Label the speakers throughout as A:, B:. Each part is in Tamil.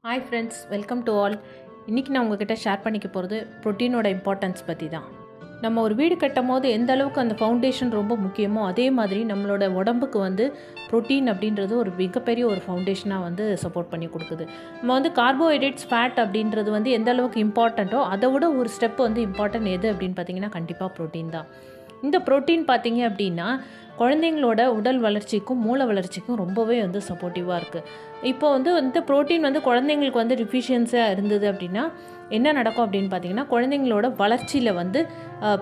A: Hi friends, welcome to all. இன்றைக்கி நான் உங்ககிட்ட ஷேர் பண்ணிக்க போகிறது ப்ரோட்டீனோட இம்பார்ட்டன்ஸ் பற்றி தான். நம்ம ஒரு வீடு கட்டும் போது எந்த அளவுக்கு அந்த ஃபவுண்டேஷன் ரொம்ப முக்கியமோ அதே மாதிரி நம்மளோட உடம்புக்கு ப்ரோட்டீன் அப்படின்றது ஒரு மிகப்பெரிய ஒரு ஃபவுண்டேஷனாக சப்போர்ட் பண்ணி கொடுக்குது. நம்ம கார்போஹைட்ரேட்ஸ் ஃபேட் அப்படின்றது எந்த அளவுக்கு இம்பார்ட்டண்ட்டோ அதை விட ஒரு ஸ்டெப் இம்பார்ட்டன்ட் எது அப்படின்னு பார்த்தீங்கன்னா கண்டிப்பாக ப்ரோட்டீன் தான். இந்த ப்ரோட்டீன் பார்த்தீங்க அப்படின்னா குழந்தைங்களோட உடல் வளர்ச்சிக்கும் மூளை வளர்ச்சிக்கும் ரொம்பவே சப்போர்ட்டிவாக இருக்குது. இப்போ இந்த ப்ரோட்டீன் குழந்தைங்களுக்கு டிஃபிஷியன்ஸாக இருந்தது அப்படின்னா என்ன நடக்கும் அப்படின்னு பார்த்தீங்கன்னா குழந்தைங்களோட வளர்ச்சியில்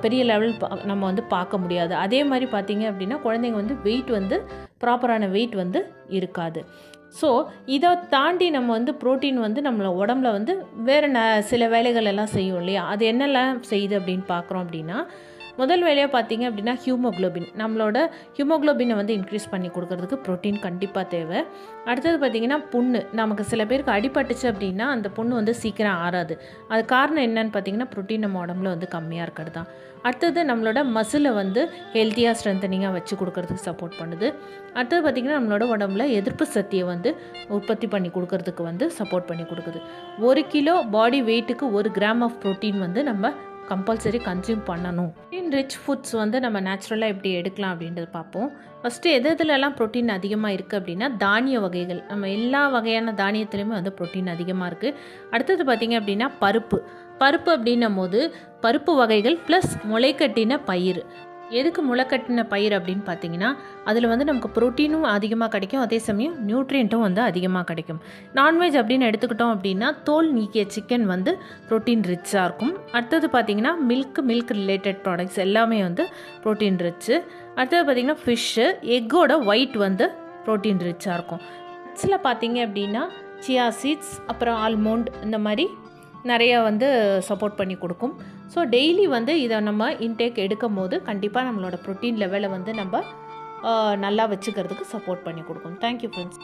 A: பெரிய லெவல் நம்ம பார்க்க முடியாது. அதே மாதிரி பார்த்தீங்க அப்படின்னா குழந்தைங்க வெயிட் ப்ராப்பரான வெயிட் இருக்காது. ஸோ இதை தாண்டி நம்ம ப்ரோட்டீன் நம்மளை உடம்புல வேறு சில வேலைகள் எல்லாம் செய்யும் இல்லையா, அது என்னெல்லாம் செய்யுது அப்படின்னு பார்க்குறோம் அப்படின்னா முதல் வேலையாக பார்த்தீங்க அப்படின்னா ஹீமோக்ளோபின், நம்மளோட ஹீமோக்ளோபினை இன்க்ரீஸ் பண்ணி கொடுக்கறதுக்கு ப்ரோட்டீன் கண்டிப்பாக தேவை. அடுத்தது பார்த்திங்கன்னா புண்ணு, நமக்கு சில பேருக்கு அடிபட்டுச்சு அப்படின்னா அந்த புண்ணு சீக்கிரம் ஆறாது. அது காரணம் என்னன்னு பார்த்தீங்கன்னா ப்ரோட்டீன் நம்ம உடம்புல கம்மியாக இருக்கிறது தான். அடுத்தது நம்மளோட மசிலை ஹெல்த்தியாக ஸ்ட்ரென்தனிங்காக வச்சு கொடுக்கறதுக்கு சப்போர்ட் பண்ணுது. அடுத்தது பார்த்திங்கன்னா நம்மளோட உடம்புல எதிர்ப்பு சக்தியை உற்பத்தி பண்ணி கொடுக்கறதுக்கு சப்போர்ட் பண்ணி கொடுக்குது. 1 கிலோ பாடி வெயிட்டுக்கு 1 கிராம் ஆஃப் ப்ரோட்டீன் நம்ம கம்பல்சரி கன்சியூம் பண்ணணும். ப்ரோட்டீன் ரிச் ஃபுட்ஸ் நம்ம நேச்சுரலாக எப்படி எடுக்கலாம் அப்படின்றது பார்ப்போம். ஃபஸ்ட்டு எதுலலாம் ப்ரோட்டீன் அதிகமாக இருக்குது அப்படின்னா தானிய வகைகள், நம்ம எல்லா வகையான தானியத்துலேயுமே ப்ரோட்டீன் அதிகமாக இருக்குது. அடுத்தது பார்த்திங்க அப்படின்னா பருப்பு அப்படின்னும் போது பருப்பு வகைகள் ப்ளஸ் முளைக்கட்டின பயிர். எதுக்கு முளைக்கட்டின பயிர் அப்படின்னு பார்த்தீங்கன்னா அதில் நமக்கு ப்ரோட்டீனும் அதிகமாக கிடைக்கும், அதே சமயம் நியூட்ரியண்ட்டும் அதிகமாக கிடைக்கும். நான்வெஜ் அப்படின்னு எடுத்துக்கிட்டோம் அப்படின்னா தோல் நீக்கிய சிக்கன் ப்ரோட்டீன் ரிச்சாக இருக்கும். அடுத்தது பார்த்திங்கன்னா மில்க் ரிலேட்டட் ப்ராடக்ட்ஸ் எல்லாமே ப்ரோட்டீன் ரிச்சு. அடுத்தது பார்த்திங்கன்னா ஃபிஷ்ஷு, எக்கோட ஒயிட் ப்ரோட்டீன் ரிச்சாக இருக்கும். நட்ஸில் பார்த்திங்க அப்படின்னா சியா சீட்ஸ், அப்புறம் ஆல்மோண்ட், இந்த மாதிரி நிறையா சப்போர்ட் பண்ணி கொடுக்கும். ஸோ டெய்லி இதை நம்ம இன்டேக் எடுக்கும் போது கண்டிப்பாக நம்மளோட ப்ரோட்டீன் லெவலை நம்ம நல்லா வச்சுக்கிறதுக்கு சப்போர்ட் பண்ணி கொடுக்கும். Thank you friends.